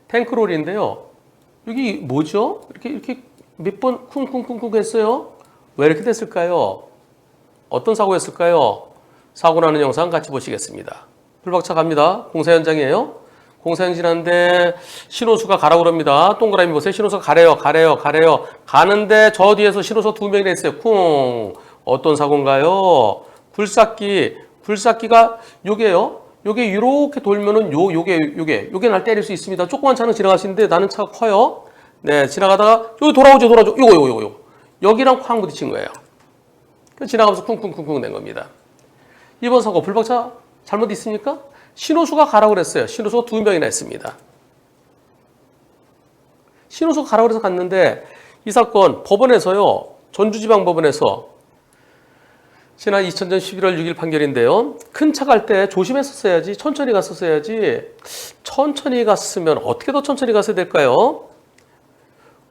탱크롤인데요. 여기 뭐죠? 이렇게 몇 번 쿵쿵쿵쿵 했어요? 왜 이렇게 됐을까요? 어떤 사고였을까요? 사고 나는 영상 같이 보시겠습니다. 불박차 갑니다. 공사 현장이에요. 공사 현장인데 신호수가 가라고 그럽니다. 동그라미 보세요. 신호수가 가래요. 가는데 저 뒤에서 신호수 두 명이 있어요. 쿵. 어떤 사고인가요? 굴삭기가 요게요. 요게 이렇게 돌면은 요게 날 때릴 수 있습니다. 조그만 차는 지나갈 수 있는데 나는 차가 커요. 네, 지나가다가 여기 돌아오죠. 요거. 여기랑 쾅 부딪힌 거예요. 지나가면서 쿵쿵쿵쿵 낸 겁니다. 이번 사고 불박차 잘못 있습니까? 신호수가 가라고 그랬어요. 신호수가 두 명이나 있습니다. 신호수가 가라고 그래서 갔는데 이 사건 법원에서요. 전주지방법원에서 지난 2000년 11월 6일 판결인데요. 큰 차 갈 때 조심했었어야지. 천천히 갔었어야지. 천천히 갔으면 어떻게 더 천천히 갔어야 될까요?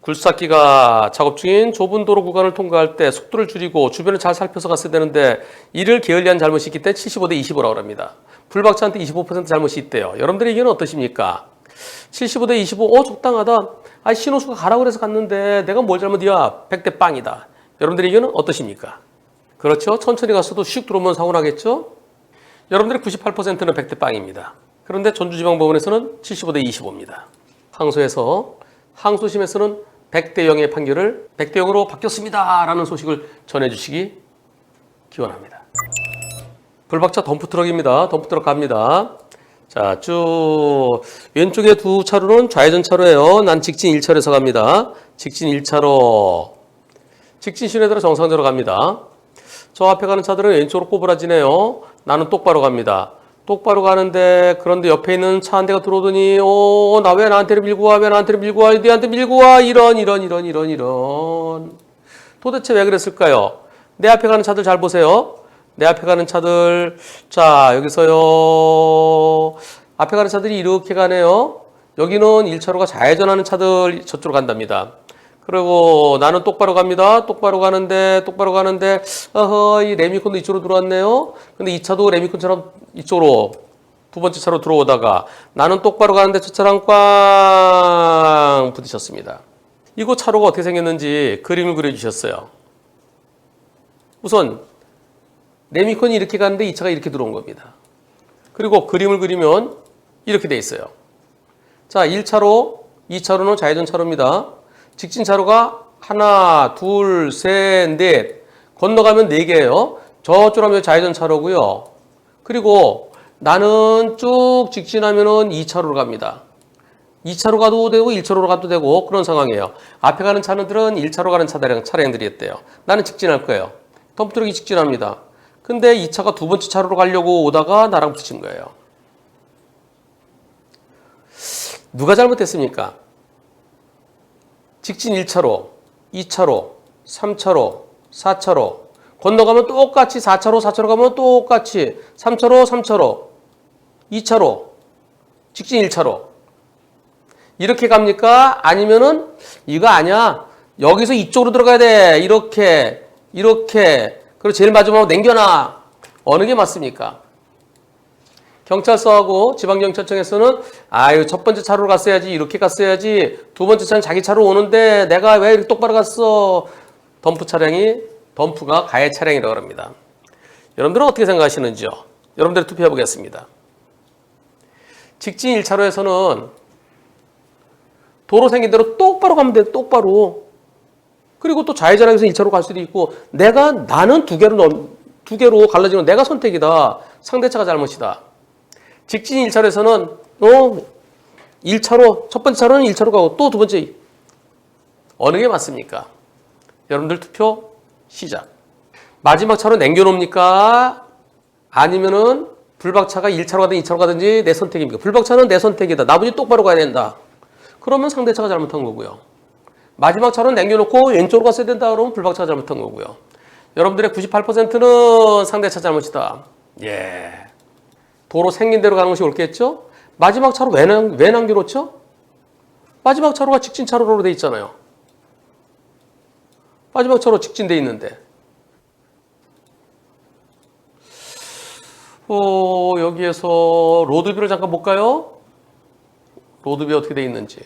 굴삭기가 작업 중인 좁은 도로 구간을 통과할 때 속도를 줄이고 주변을 잘 살펴서 갔어야 되는데 이를 게을리한 잘못이 있기 때문에 75대 25라고 합니다. 불박차한테 25% 잘못이 있대요. 여러분들의 의견은 어떠십니까? 75대 25, 적당하다. 신호수가 가라고 그래서 갔는데 내가 뭘 잘못이야? 100대 빵이다. 여러분들의 의견은 어떠십니까? 그렇죠? 천천히 갔어도 슉 들어오면 사고 나겠죠? 여러분들의 98%는 100대 빵입니다. 그런데 전주지방법원에서는 75대 25입니다. 항소심에서는 100대 0의 판결을 100대 0으로 바뀌었습니다. 라는 소식을 전해주시기 기원합니다. 불박차 덤프트럭입니다. 덤프트럭 갑니다. 자, 쭉 왼쪽에 두 차로는 좌회전 차로예요. 난 직진 1차로에서 갑니다. 직진 1차로. 직진 신호에 따라 정상적으로 갑니다. 저 앞에 가는 차들은 왼쪽으로 꼬부라지네요. 나는 똑바로 갑니다. 똑바로 가는데 그런데 옆에 있는 차 한 대가 들어오더니 나 왜 나한테를 밀고 와? 니한테 밀고 와? 이런 도대체 왜 그랬을까요? 내 앞에 가는 차들 잘 보세요. 내 앞에 가는 차들 자 여기서요 앞에 가는 차들이 이렇게 가네요. 여기는 1차로가 좌회전하는 차들 저쪽으로 간답니다. 그리고 나는 똑바로 갑니다. 똑바로 가는데 이 레미콘도 이쪽으로 들어왔네요. 근데 이 차도 레미콘처럼 이쪽으로 두 번째 차로 들어오다가 나는 똑바로 가는데 저 차랑 꽝 부딪혔습니다. 이곳 차로가 어떻게 생겼는지 그림을 그려주셨어요. 우선 레미콘이 이렇게 가는데 이 차가 이렇게 들어온 겁니다. 그리고 그림을 그리면 이렇게 돼 있어요. 자, 1차로, 2차로는 좌회전 차로입니다. 직진 차로가 하나, 둘, 셋, 넷. 건너가면 4개예요. 저쪽으로 하면 좌회전 차로고요. 그리고 나는 쭉 직진하면은 2차로로 갑니다. 2차로 가도 되고 1차로로 가도 되고 그런 상황이에요. 앞에 가는 차들은 1차로 가는 차량들이 있대요. 나는 직진할 거예요. 덤프트럭이 직진합니다. 근데 이 차가 두 번째 차로로 가려고 오다가 나랑 부딪힌 거예요. 누가 잘못했습니까? 직진 1차로, 2차로, 3차로, 4차로 건너가면 똑같이 4차로 가면 똑같이 3차로 2차로 직진 1차로 이렇게 갑니까? 아니면은 이거 아니야. 여기서 이쪽으로 들어가야 돼. 이렇게 그리고 제일 마지막으로 남겨놔. 어느 게 맞습니까? 경찰서하고 지방경찰청에서는 첫 번째 차로로 갔어야지 이렇게 갔어야지 두 번째 차는 자기 차로 오는데 내가 왜 이렇게 똑바로 갔어? 덤프가 가해 차량이라고 합니다. 여러분들은 어떻게 생각하시는지요? 여러분들이 투표해 보겠습니다. 직진 1차로에서는 도로 생긴 대로 똑바로 가면 돼. 똑바로. 그리고 또 좌회전하면서 1차로 갈 수도 있고 나는 두 개로 갈라지는 내가 선택이다. 상대차가 잘못이다. 직진 1차로에서는 1차로 첫 번째 차로는 1차로 가고 또 두 번째 어느 게 맞습니까? 여러분들 투표 시작. 마지막 차로 남겨놓습니까? 아니면은 불박차가 1차로 가든지 2차로 가든지 내 선택입니까? 불박차는 내 선택이다. 나머지 똑바로 가야 된다. 그러면 상대차가 잘못한 거고요. 마지막 차로는 남겨놓고 왼쪽으로 갔어야 된다. 그러면 불박차가 잘못한 거고요. 여러분들의 98%는 상대차 잘못이다. 예. 도로 생긴 대로 가는 것이 옳겠죠? 마지막 차로 왜 남겨놓죠? 마지막 차로가 직진 차로로 돼 있잖아요. 마지막 차로 직진돼 있는데. 여기에서 로드뷰를 잠깐 볼까요? 로드뷰 어떻게 되어 있는지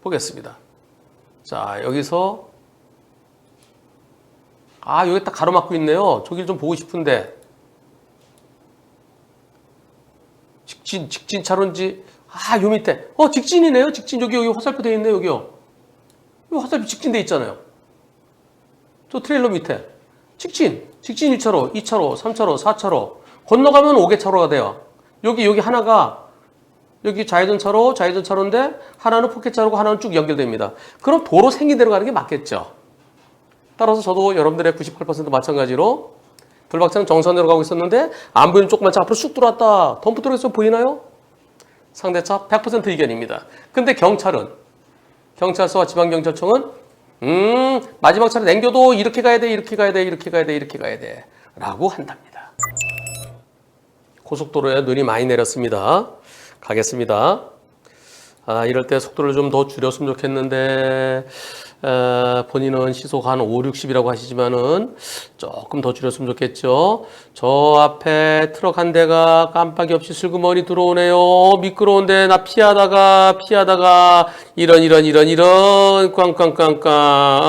보겠습니다. 자, 여기서 여기 딱 가로막고 있네요. 저길 좀 보고 싶은데 직진 차로인지 요 밑에 직진이네요. 직진 여기 화살표 되어 있네요. 여기요. 이 화살표 직진돼 있잖아요. 저 트레일러 밑에 직진 1차로, 2차로, 3차로, 4차로 건너가면 5개 차로가 돼요. 여기 하나가 여기 좌회전차로인데 하나는 포켓차로고 하나는 쭉 연결됩니다. 그럼 도로 생긴 대로 가는 게 맞겠죠. 따라서 저도 여러분들의 98% 마찬가지로 불박차는 정선으로 가고 있었는데 안 보이는 조그만 차 앞으로 쑥 들어왔다. 덤프 트럭에서 보이나요? 상대차 100% 이견입니다. 근데 경찰서와 지방경찰청은 마지막 차를 남겨도 이렇게 가야 돼, 이렇게 가야 돼, 이렇게 가야 돼, 이렇게 가야 돼 라고 한답니다. 고속도로에 눈이 많이 내렸습니다. 가겠습니다. 이럴 때 속도를 좀 더 줄였으면 좋겠는데 본인은 시속 한 5, 60이라고 하시지만은 조금 더 줄였으면 좋겠죠. 저 앞에 트럭 한 대가 깜빡이 없이 슬그머니 들어오네요. 미끄러운데 나 피하다가 이런 꽝꽝꽝꽝.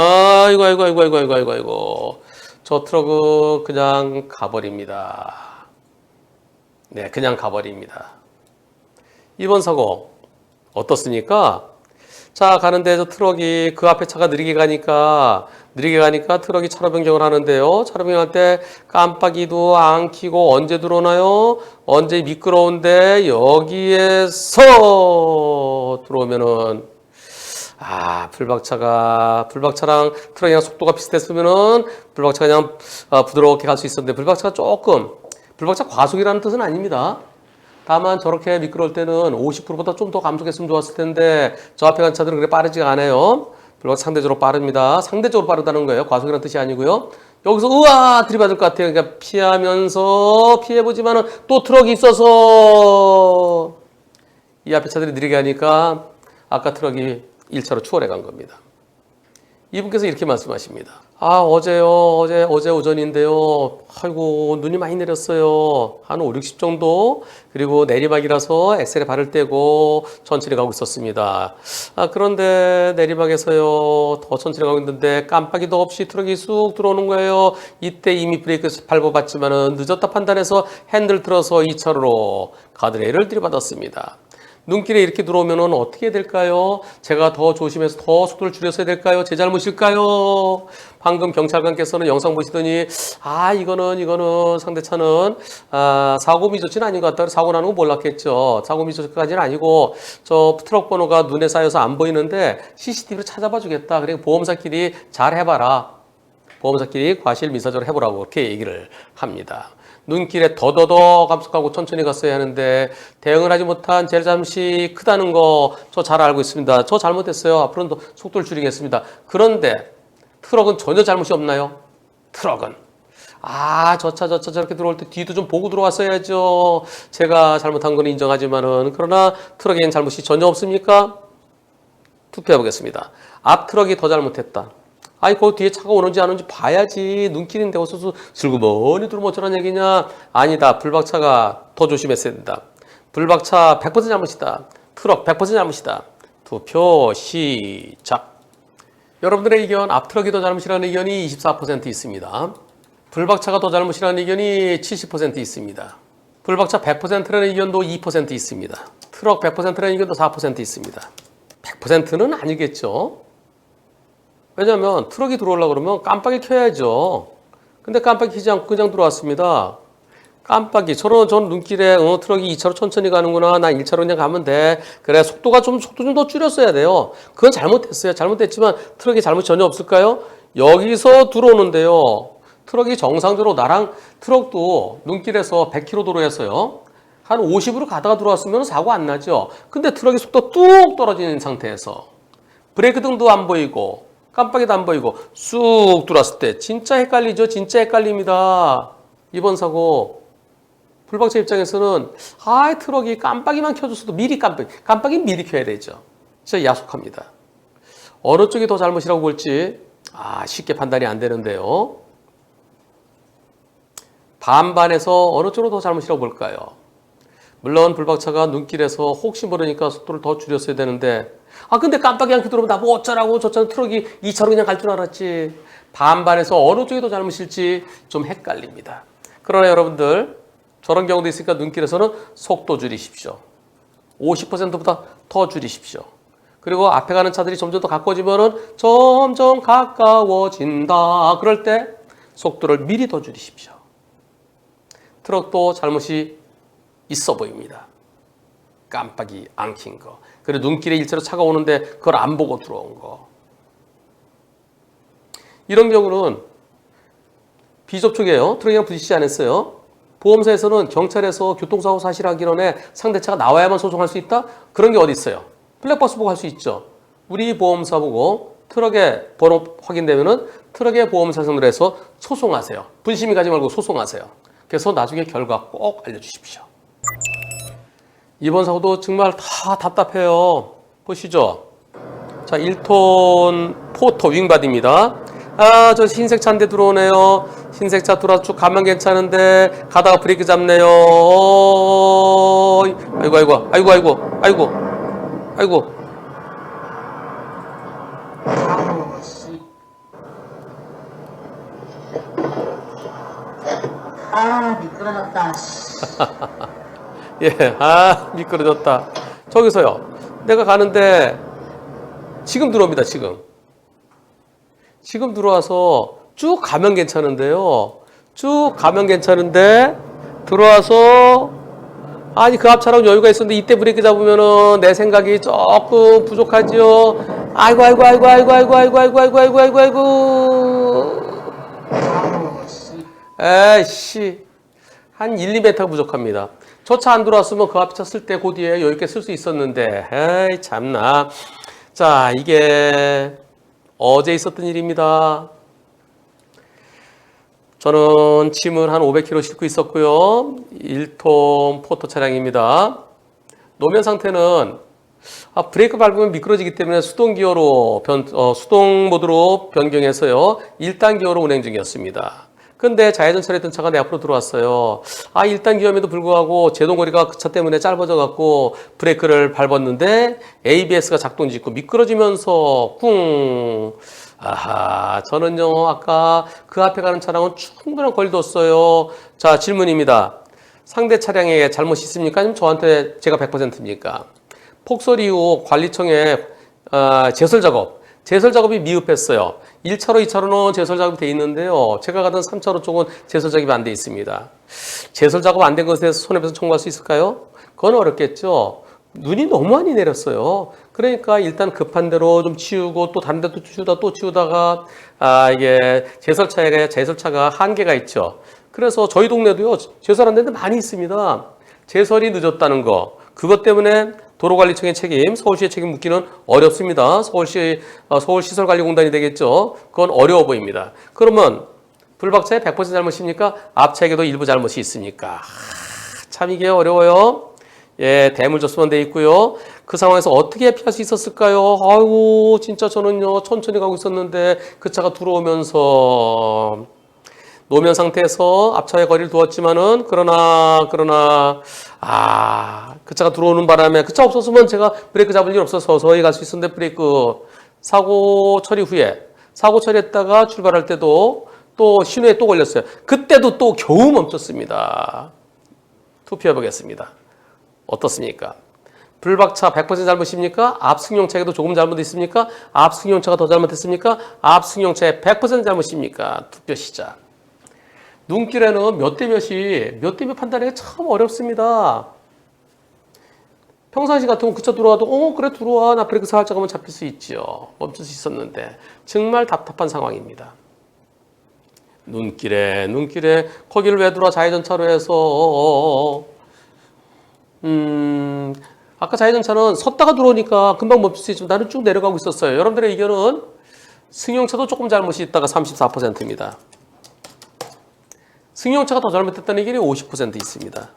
아이고. 저 트럭은 그냥 가버립니다. 네, 그냥 가버립니다. 이번 사고 어떻습니까? 자, 가는데 저 트럭이 그 앞에 차가 느리게 가니까 트럭이 차로 변경을 하는데요. 차로 변경할 때 깜빡이도 안 켜고 언제 들어오나요? 언제 미끄러운데 여기에서 들어오면은 불박차랑 트럭이랑 속도가 비슷했으면은 불박차가 그냥 부드럽게 갈 수 있었는데 불박차 과속이라는 뜻은 아닙니다. 다만 저렇게 미끄러울 때는 50%보다 좀 더 감속했으면 좋았을 텐데 저 앞에 간 차들은 그렇게 빠르지가 않아요. 불박차 상대적으로 빠릅니다. 상대적으로 빠르다는 거예요. 과속이라는 뜻이 아니고요. 여기서 들이받을 것 같아요. 그러니까 피해보지만은 또 트럭이 있어서 이 앞에 차들이 느리게 가니까 아까 트럭이 1차로 추월해 간 겁니다. 이분께서 이렇게 말씀하십니다. 어제 오전인데요. 아이고, 눈이 많이 내렸어요. 한 5, 60 정도. 그리고 내리막이라서 엑셀에 발을 떼고 천천히 가고 있었습니다. 그런데 내리막에서요, 더 천천히 가고 있는데 깜빡이도 없이 트럭이 쑥 들어오는 거예요. 이때 이미 브레이크 밟아봤지만은 늦었다 판단해서 핸들 틀어서 2차로로 가드레일을 들이받았습니다. 눈길에 이렇게 들어오면 어떻게 될까요? 제가 더 조심해서 더 속도를 줄였어야 될까요? 제 잘못일까요? 방금 경찰관께서는 영상 보시더니 이거는 상대차는 사고 미조치는 아닌 것 같다. 사고 나는 거 몰랐겠죠. 사고 미조치까지는 아니고 저 트럭 번호가 눈에 쌓여서 안 보이는데 CCTV로 찾아봐 주겠다. 그리고 보험사끼리 잘 해봐라. 보험사끼리 과실 민사적으로 해보라고 그렇게 얘기를 합니다. 눈길에 더더더 감속하고 천천히 갔어야 하는데 대응을 하지 못한 제 잘못이 크다는 거 저 잘 알고 있습니다. 저 잘못했어요. 앞으로는 더 속도를 줄이겠습니다. 그런데 트럭은 전혀 잘못이 없나요? 트럭은 저 차 저렇게 들어올 때 뒤도 좀 보고 들어왔어야죠. 제가 잘못한 건 인정하지만은 그러나 트럭에는 잘못이 전혀 없습니까? 투표해 보겠습니다. 앞 트럭이 더 잘못했다. 그 뒤에 차가 오는지 안 오는지 봐야지. 눈길인데 어서 슬그머니 들어오면 어쩌란 얘기냐? 아니다. 불박차가 더 조심했어야 된다. 불박차 100% 잘못이다. 트럭 100% 잘못이다. 투표 시작. 여러분들의 의견, 앞 트럭이 더 잘못이라는 의견이 24% 있습니다. 불박차가 더 잘못이라는 의견이 70% 있습니다. 불박차 100%라는 의견도 2% 있습니다. 트럭 100%라는 의견도 4% 있습니다. 100%는 아니겠죠. 왜냐하면 트럭이 들어오려고 그러면 깜빡이 켜야죠. 근데 깜빡이 켜지 않고 그냥 들어왔습니다. 깜빡이. 저는 눈길에 트럭이 2차로 천천히 가는구나. 나 1차로 그냥 가면 돼. 그래, 속도 좀 더 줄였어야 돼요. 그건 잘못했어요. 잘못했지만 트럭이 잘못이 전혀 없을까요? 여기서 들어오는데요. 트럭이 정상적으로 트럭도 눈길에서 100km 도로에서요. 한 50으로 가다가 들어왔으면 사고 안 나죠. 근데 트럭이 속도 뚝 떨어지는 상태에서 브레이크 등도 안 보이고 깜빡이도 안 보이고 쑥 들어왔을 때 진짜 헷갈리죠. 진짜 헷갈립니다. 이번 사고 불박차 입장에서는 트럭이 깜빡이만 켜줬어도 깜빡이 미리 켜야 되죠. 진짜 야속합니다. 어느 쪽이 더 잘못이라고 볼지 쉽게 판단이 안 되는데요. 반반에서 어느 쪽으로 더 잘못이라고 볼까요? 물론 불박차가 눈길에서 혹시 모르니까 속도를 더 줄였어야 되는데 근데 깜빡이 않게 들어오면 나뭐 어쩌라고 저차는 트럭이 2차로 그냥 갈 줄 알았지. 반반해서 어느 쪽이 더 잘못일지 좀 헷갈립니다. 그러나 여러분들 저런 경우도 있으니까 눈길에서는 속도 줄이십시오. 50%보다 더 줄이십시오. 그리고 앞에 가는 차들이 점점 더 가까워지면은 점점 가까워진다. 그럴 때 속도를 미리 더 줄이십시오. 트럭도 잘못이 있어 보입니다. 깜빡이 안 킨 거. 그리고 눈길에 일자로 차가 오는데 그걸 안 보고 들어온 거. 이런 경우는 비접촉이에요. 트럭이랑 부딪히지 않았어요. 보험사에서는 경찰에서 교통사고 사실 확인원에 상대차가 나와야만 소송할 수 있다? 그런 게 어디 있어요? 블랙박스 보고 할 수 있죠. 우리 보험사 보고 트럭의 번호 확인되면은 트럭의 보험사 상대로 소송하세요. 분심이 가지 말고 소송하세요. 그래서 나중에 결과 꼭 알려주십시오. 이번 사고도 정말 다 답답해요. 보시죠. 자, 1톤 포터 윙바디입니다. 저 흰색 차인데 들어오네요. 흰색 차 들어와서 쭉 가면 괜찮은데 가다가 브레이크 잡네요. 아이고. 미끄러졌다. 예, 미끄러졌다. 저기서요. 내가 가는데 지금 들어옵니다. 지금 들어와서 쭉 가면 괜찮은데요. 쭉 가면 괜찮은데 들어와서 그 앞차랑 여유가 있었는데 이때 브레이크 잡으면은 내 생각이 조금 부족하지요. 아이고. 에이씨. 한 1, 2m 부족합니다. 저 차 안 들어왔으면 그 앞차 쓸 때 그 뒤에 여유 있게 쓸 수 있었는데 에이 참나. 자, 이게 어제 있었던 일입니다. 저는 짐을 한 500kg 싣고 있었고요. 1톤 포터 차량입니다. 노면 상태는 브레이크 밟으면 미끄러지기 때문에 수동 기어로 수동 모드로 변경해서요. 1단 기어로 운행 중이었습니다. 근데 좌회전차로 했던 차가 내 앞으로 들어왔어요. 1단 기어임에도 불구하고 제동거리가 그 차 때문에 짧아져 갖고 브레이크를 밟았는데 ABS가 작동 짓고 미끄러지면서 쿵. 저는요 아까 그 앞에 가는 차량은 충분한 거리 뒀어요. 자, 질문입니다. 상대 차량에 잘못이 있습니까? 아니면 저한테 제가 100%입니까? 폭설 이후 관리청에 제설 작업이 미흡했어요. 1차로, 2차로는 제설 작업이 돼 있는데요. 제가 가던 3차로 쪽은 제설 작업이 안 돼 있습니다. 제설 작업 안 된 것에 대해서 손해배상 청구할 수 있을까요? 그건 어렵겠죠. 눈이 너무 많이 내렸어요. 그러니까 일단 급한 대로 좀 치우고 또 다른 데 또 치우다가 이게 제설차가 한계가 있죠. 그래서 저희 동네도요. 제설 안 되는 데 많이 있습니다. 제설이 늦었다는 거. 그것 때문에 도로관리청의 책임, 서울시의 책임 묻기는 어렵습니다. 서울시설관리공단이 되겠죠. 그건 어려워 보입니다. 그러면 불박차의 100% 잘못입니까? 앞차에게도 일부 잘못이 있습니까? 참 이게 어려워요. 예, 대물조수만 돼 있고요. 그 상황에서 어떻게 피할 수 있었을까요? 아이고, 진짜 저는요, 천천히 가고 있었는데 그 차가 들어오면서 노면 상태에서 앞차의 거리를 두었지만은 그러나 그 차가 들어오는 바람에 그 차 없었으면 제가 브레이크 잡을 일 없어서 서서히 갈 수 있었는데 사고 처리했다가 출발할 때도 또 신호에 또 걸렸어요. 그때도 또 겨우 멈췄습니다. 투표해 보겠습니다. 어떻습니까? 불박차 100% 잘못입니까? 앞승용차에도 조금 잘못 있습니까? 앞승용차가 더 잘못했습니까? 앞승용차의 100% 잘못입니까? 투표 시작. 눈길에는 몇 대 몇 판단하기가 참 어렵습니다. 평상시 같으면 그 차 들어와도 그래 들어와 나 브레이크 살짝 하면 잡힐 수 있지요. 멈출 수 있었는데 정말 답답한 상황입니다. 눈길에 거기를 왜 들어와 좌회전차로 해서 아까 좌회전차는 섰다가 들어오니까 금방 멈출 수 있지만 나는 쭉 내려가고 있었어요. 여러분들의 의견은 승용차도 조금 잘못이 있다가 34%입니다. 승용차가 더 잘못했다는 의견이 50% 있습니다.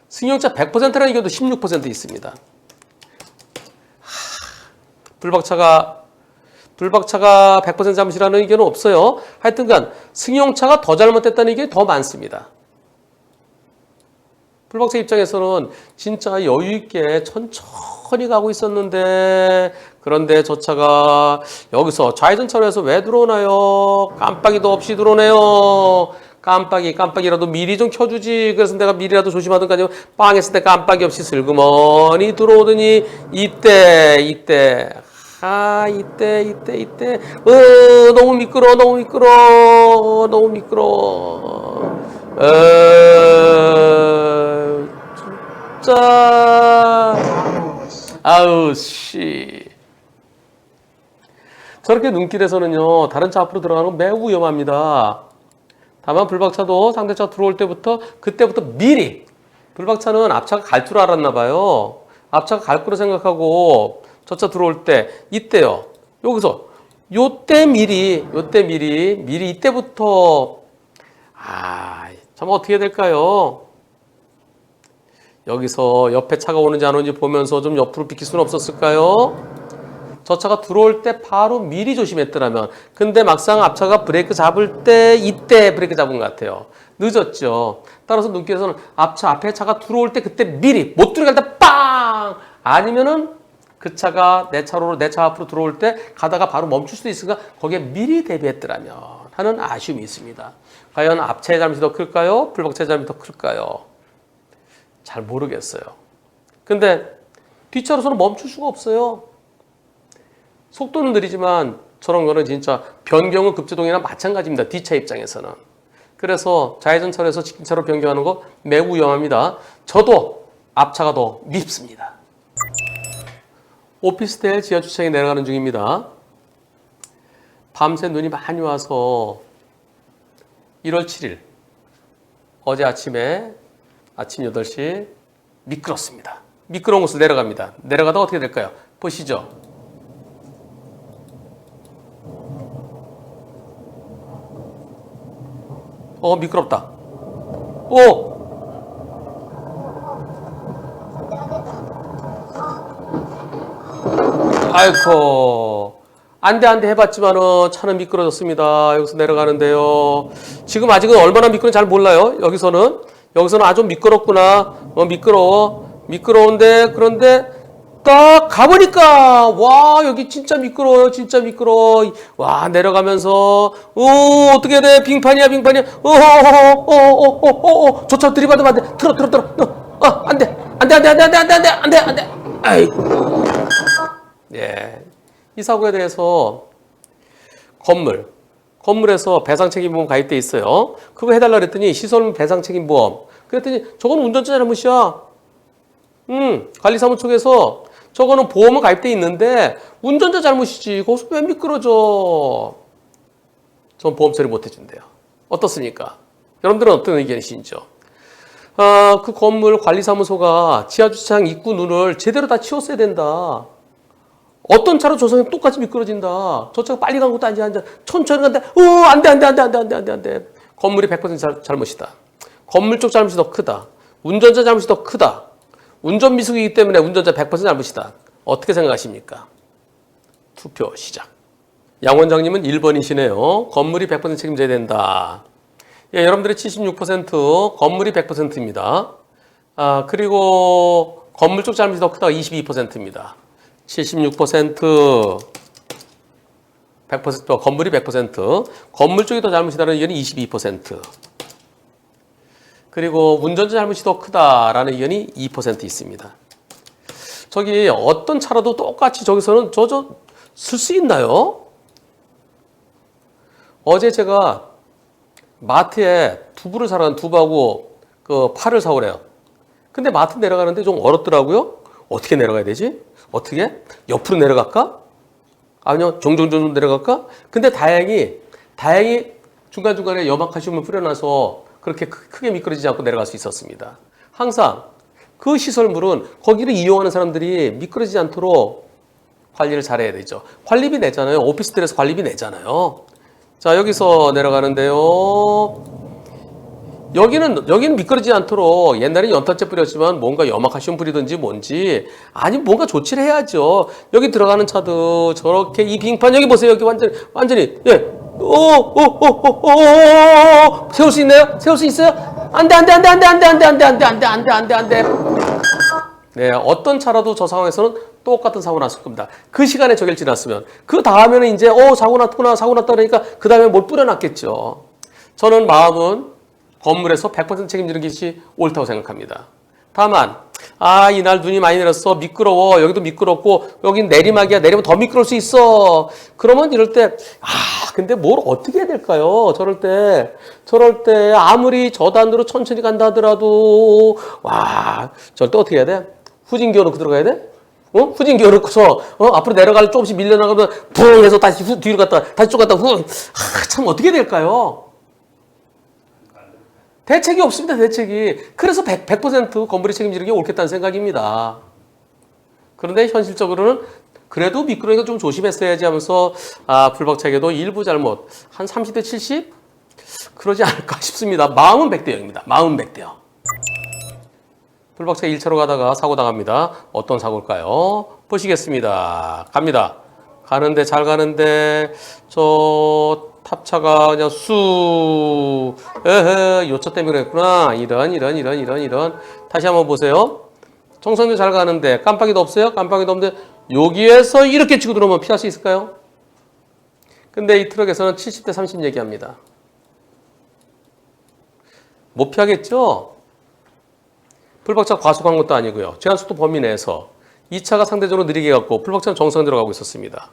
승용차 100%라는 의견도 16% 있습니다. 불박차가 100% 잘못이라는 의견은 없어요. 하여튼간 승용차가 더 잘못됐다는 의견이 더 많습니다. 불박차 입장에서는 진짜 여유있게 천천히 가고 있었는데, 그런데 저 차가 여기서 좌회전 차로에서 왜 들어오나요? 깜빡이도 없이 들어오네요. 깜빡이라도 미리 좀 켜주지. 그래서 내가 미리라도 조심하던가 아니면 빵 했을 때 깜빡이 없이 슬그머니 들어오더니 이때 너무 미끄러워. 진짜 아우 씨. 저렇게 눈길에서는요 다른 차 앞으로 들어가는 건 매우 위험합니다. 다만 불박차도 상대차 들어올 때부터 그때부터 미리 불박차는 앞차가 갈 줄 알았나 봐요. 앞차가 갈 거로 생각하고 저 차 들어올 때 이때요. 여기서 요때 미리 이때부터 참 어떻게 해야 될까요? 여기서 옆에 차가 오는지 안 오는지 보면서 좀 옆으로 비킬 수는 없었을까요? 저 차가 들어올 때 바로 미리 조심했더라면. 근데 막상 앞차가 브레이크 잡을 때 이때 브레이크 잡은 것 같아요. 늦었죠. 따라서 눈길에서는 앞에 차가 들어올 때 그때 미리 못 들어갈 때 빵! 아니면은 그 차가 내 차 앞으로 들어올 때 가다가 바로 멈출 수도 있으니까 거기에 미리 대비했더라면 하는 아쉬움이 있습니다. 과연 앞차의 잘못이 더 클까요? 불박차의 잘못이 더 클까요? 잘 모르겠어요. 근데 뒷차로서는 멈출 수가 없어요. 속도는 느리지만 저런 거는 진짜 변경은 급제동이나 마찬가지입니다. 뒷차 입장에서는. 그래서 좌회전 차로에서 직진차로 변경하는 거 매우 위험합니다. 저도 앞차가 더 밉습니다. 오피스텔 지하주차장에 내려가는 중입니다. 밤새 눈이 많이 와서 1월 7일 어제 아침에 아침 8시 미끄럽습니다. 미끄러운 곳을 내려갑니다. 내려가다 어떻게 될까요? 보시죠. 미끄럽다. 아이고. 안 돼 해봤지만은 차는 미끄러졌습니다. 여기서 내려가는데요. 지금 아직은 얼마나 미끄러운지 잘 몰라요. 여기서는 아주 미끄럽구나. 미끄러운데, 그런데 딱 가보니까, 와, 여기 진짜 미끄러워요. 와, 내려가면서, 어떻게 해야 돼? 빙판이야. 저 차 들이받으면 안 돼. 틀어. 안 돼. 아이고. 예. 이 사고에 대해서 건물에서 배상책임보험 가입돼 있어요. 그거 해달라 그랬더니 시설물 배상책임보험. 그랬더니 저건 운전자 잘못이야. 관리사무 쪽에서 저거는 보험은 가입돼 있는데 운전자 잘못이지. 거기서 왜 미끄러져? 전 보험 처리 못 해준대요. 어떻습니까? 여러분들은 어떤 의견이신지요? 그 건물 관리사무소가 지하주차장 입구 눈을 제대로 다 치웠어야 된다. 어떤 차로 조성이 똑같이 미끄러진다. 저 차가 빨리 간 것도 아니야. 천천히 간다. 안 돼. 건물이 100% 잘못이다. 건물 쪽 잘못이 더 크다. 운전자 잘못이 더 크다. 운전 미숙이기 때문에 운전자 100% 잘못이다. 어떻게 생각하십니까? 투표 시작. 양 원장님은 1번이시네요. 건물이 100% 책임져야 된다. 예, 여러분들의 76% 건물이 100%입니다. 그리고 건물 쪽 잘못이 더 크다가 22%입니다. 76% 100% 건물이 100% 건물 쪽이 더 잘못이다라는 의견이 22% 그리고 운전자 잘못이 더 크다라는 의견이 2% 있습니다. 저기 어떤 차라도 똑같이 저기서는 쓸 수 있나요? 어제 제가 마트에 두부를 사러 두부하고 그 파를 사오래요. 근데 마트 내려가는데 좀 얼었더라고요. 어떻게 내려가야 되지? 어떻게? 옆으로 내려갈까? 아니요, 종종 내려갈까? 근데 다행히 중간중간에 염화칼슘을 뿌려놔서 그렇게 크게 미끄러지지 않고 내려갈 수 있었습니다. 항상 그 시설물은 거기를 이용하는 사람들이 미끄러지지 않도록 관리를 잘해야 되죠. 관리비 내잖아요. 오피스텔에서 관리비 내잖아요. 자, 여기서 내려가는데요. 여기는 미끄러지지 않도록 옛날에 연탄재 뿌렸지만 뭔가 염화칼슘 뿌리든지 뭔지 아니면 뭔가 조치를 해야죠. 여기 들어가는 차도 저렇게 이 빙판 여기 보세요. 여기 완전히 예 세울 수 있나요? 세울 수 있어요? 안 돼. 네, 어떤 차라도 저 상황에서는 똑같은 사고 났을 겁니다. 그 시간에 저길 지났으면. 그 다음에는 이제, 사고 났다 그러니까 그 다음에 뭘 뿌려놨겠죠. 저는 마음은 건물에서 100% 책임지는 것이 옳다고 생각합니다. 다만, 이날 눈이 많이 내렸어. 미끄러워. 여기도 미끄럽고, 여긴 내리막이야. 내리면 더 미끄러울 수 있어. 그러면 이럴 때, 근데 뭘 어떻게 해야 될까요? 저럴 때, 아무리 저단으로 천천히 간다 하더라도, 저럴 때 어떻게 해야 돼? 후진 기어 놓고 들어가야 돼? 후진 기어 놓고서, 앞으로 내려갈 조금씩 밀려나가면, 붕 해서 다시 뒤로 갔다, 다시 쭉 갔다, 참 어떻게 해야 될까요? 대책이 없습니다, 대책이. 그래서 100% 건물이 책임지는 게 옳겠다는 생각입니다. 그런데 현실적으로는 그래도 미끄러니까 좀 조심했어야지 하면서, 불박차에게도 일부 잘못, 한 30대 70? 그러지 않을까 싶습니다. 마음은 100대 0입니다. 마음은 100대 0. 불박차 1차로 가다가 사고 당합니다. 어떤 사고일까요? 보시겠습니다. 갑니다. 잘 가는데, 탑차가 그냥 요차 때문에 그랬구나. 이런. 다시 한번 보세요. 정선도 잘 가는데 깜빡이도 없어요? 깜빡이도 없는데 여기에서 이렇게 치고 들어오면 피할 수 있을까요? 근데 이 트럭에서는 70대 30 얘기합니다. 못 피하겠죠? 불박차 과속한 것도 아니고요. 제한속도 범위 내에서 이 차가 상대적으로 느리게 갔고 불박차는 정상대로 가고 있었습니다.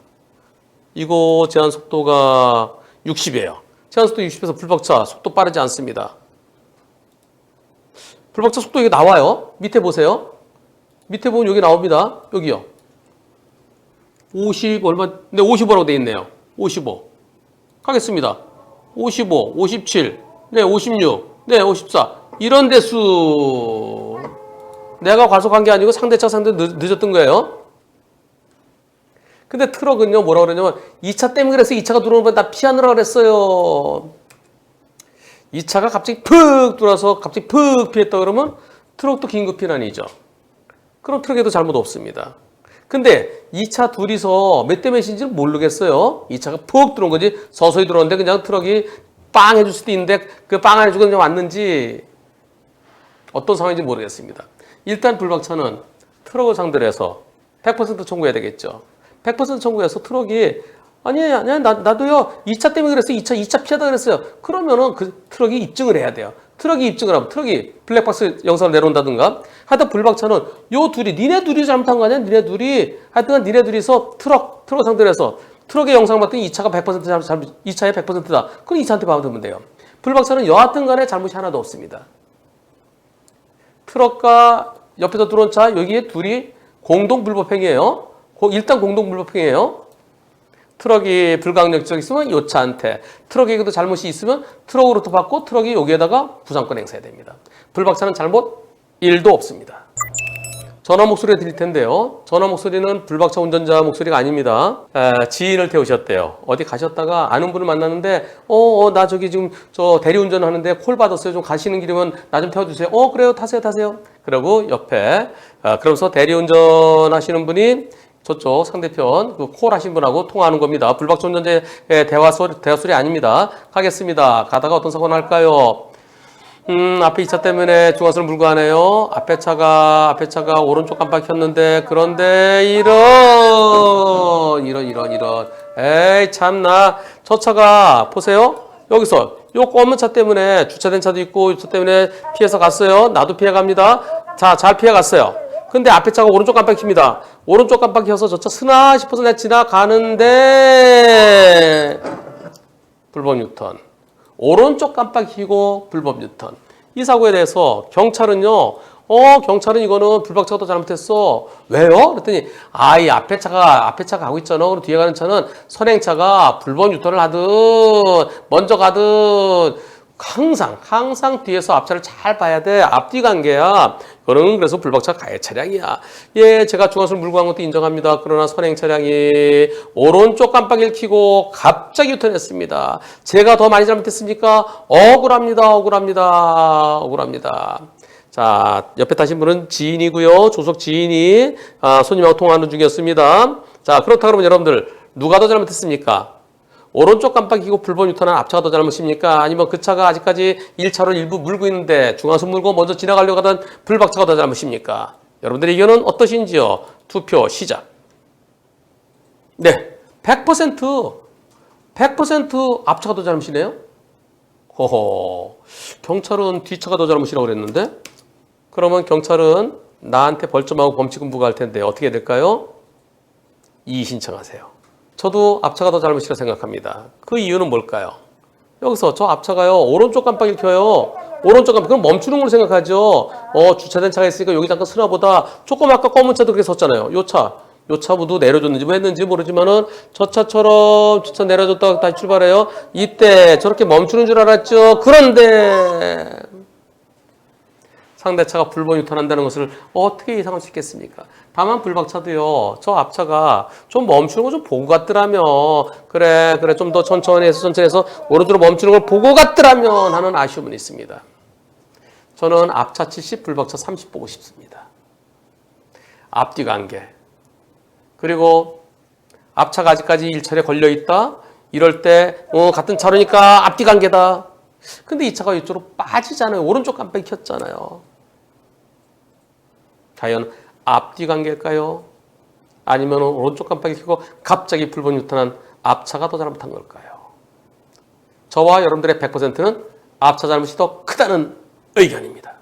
이거 제한속도가 60이에요. 제한속도 60에서 불박차 속도 빠르지 않습니다. 불박차 속도 여기 나와요. 밑에 보세요. 밑에 보면 여기 나옵니다. 여기요. 50 얼마? 네, 55라고 돼 있네요. 55. 가겠습니다. 55, 57, 네, 56, 네, 54. 이런 대수. 내가 과속한 게 아니고 상대차 늦었던 거예요. 근데 트럭은요, 뭐라 그러냐면, 2차 때문에 그래서 2차가 들어오면 나 피하느라 그랬어요. 2차가 갑자기 푹 들어와서 갑자기 푹 피했다 그러면 트럭도 긴급 피난이죠. 그럼 트럭에도 잘못 없습니다. 근데 2차 둘이서 몇 대 몇인지는 모르겠어요. 2차가 푹 들어온 거지, 서서히 들어오는데 그냥 트럭이 빵 해줄 수도 있는데 그 빵 안 해주고 그냥 왔는지 어떤 상황인지 모르겠습니다. 일단 불박차는 트럭을 상대로 해서 100% 청구해야 되겠죠. 100% 청구해서 트럭이 아니 나도요 2차 때문에 그랬어요. 2차 피하다 그랬어요. 그러면은 그 트럭이 입증을 해야 돼요. 트럭이 입증을 하면 트럭이 블랙박스 영상을 내려온다든가 하여튼 불박차는 요 둘이 니네 둘이 잘못한 거 아니야? 니네 둘이서 트럭을 상대로 해서 트럭의 영상 봤더니 2차가 100% 잘못 2차에 100%다. 그럼 2차한테 받으면 돼요. 불박차는 여하튼 간에 잘못이 하나도 없습니다. 트럭과 옆에서 들어온 차 여기에 둘이 공동 불법행위예요. 일단 공동 불법행위예요. 트럭이 불강력적 있으면 요 차한테, 트럭에게도 잘못이 있으면 트럭으로부터 받고 트럭이 여기에다가 부상권 행사해야 됩니다. 불박차는 잘못 1도 없습니다. 전화 목소리 드릴 텐데요. 전화 목소리는 불박차 운전자 목소리가 아닙니다. 지인을 태우셨대요. 어디 가셨다가 아는 분을 만났는데 나 저기 지금 저 대리운전 하는데 콜 받았어요. 좀 가시는 길이면 나 좀 태워주세요. 그래요. 타세요. 그리고 옆에 그러면서 대리운전 하시는 분이 저쪽 상대편 그 콜 하신 분하고 통화하는 겁니다. 불박차 운전자의 대화 소리 아닙니다. 가겠습니다. 가다가 어떤 사고가 날까요? 앞에 2차 때문에 중앙선을 물고 가네요. 앞에 차가 오른쪽 깜빡 켰는데, 그런데 이런. 에이, 참나. 저 차가, 보세요. 여기서, 요 검은 차 때문에, 주차된 차도 있고, 이 차 때문에 피해서 갔어요. 나도 피해 갑니다. 자, 잘 피해 갔어요. 근데 앞에 차가 오른쪽 깜빡 킵니다. 오른쪽 깜빡 켜서 저 차 쓰나 싶어서 내가 지나가는데, 불법 유턴. 오른쪽 깜빡 켜고 불법 유턴. 이 사고에 대해서 경찰은요, 경찰은 이거는 불박차가 더 잘못했어. 왜요? 그랬더니, 이 앞에 차가 가고 있잖아. 그리고 뒤에 가는 차는 선행차가 불법 유턴을 하든, 먼저 가든, 항상 뒤에서 앞차를 잘 봐야 돼. 앞뒤 관계야. 그거는 그래서 불박차 가해 차량이야. 예, 제가 중앙선을 물고 간 것도 인정합니다. 그러나 선행 차량이 오른쪽 깜빡이를 켜고 갑자기 유턴했습니다. 제가 더 많이 잘못했습니까? 억울합니다. 자, 옆에 타신 분은 지인이고요. 조석 지인이 손님하고 통화하는 중이었습니다. 자, 그렇다 그러면 여러분들 누가 더 잘못했습니까? 오른쪽 깜빡이 켜고 불법 유턴한 앞차가 더 잘못입니까? 아니면 그 차가 아직까지 1차로 일부 물고 있는데 중앙선 물고 먼저 지나가려고 하던 불박차가 더 잘못입니까? 여러분들의 의견은 어떠신지요? 투표 시작. 네, 100% 앞차가 더 잘못이네요? 호호, 경찰은 뒤차가 더 잘못이라고 그랬는데? 그러면 경찰은 나한테 벌점하고 범칙금 부과할 텐데 어떻게 해야 될까요? 이의 신청하세요. 저도 앞차가 더 잘못이라고 생각합니다. 그 이유는 뭘까요? 여기서 저 앞차가요, 오른쪽 깜빡이를 켜요. 오른쪽 깜빡이, 그럼 멈추는 걸로 생각하죠. 주차된 차가 있으니까 여기 잠깐 서나보다 조금 아까 검은 차도 그렇게 섰잖아요. 요 차 모두 내려줬는지 뭐 했는지 모르지만은 저 차처럼 주차 내려줬다가 다시 출발해요. 이때 저렇게 멈추는 줄 알았죠. 그런데 상대차가 불법 유턴한다는 것을 어떻게 예상할 수 있겠습니까? 다만 불박차도요, 저 앞차가 좀 멈추는 거 좀 보고 갔더라면, 그래, 좀 더 천천히 해서 오른쪽으로 멈추는 걸 보고 갔더라면 하는 아쉬움은 있습니다. 저는 앞차 70, 불박차 30 보고 싶습니다. 앞뒤 관계. 그리고 앞차가 아직까지 1차례 걸려있다? 이럴 때, 같은 차로니까 앞뒤 관계다. 근데 이 차가 이쪽으로 빠지잖아요. 오른쪽 깜빡이 켰잖아요. 과연 앞뒤 관계일까요? 아니면 오른쪽 깜빡이 켜고 갑자기 불법 유턴한 앞차가 더 잘못한 걸까요? 저와 여러분들의 100%는 앞차 잘못이 더 크다는 의견입니다.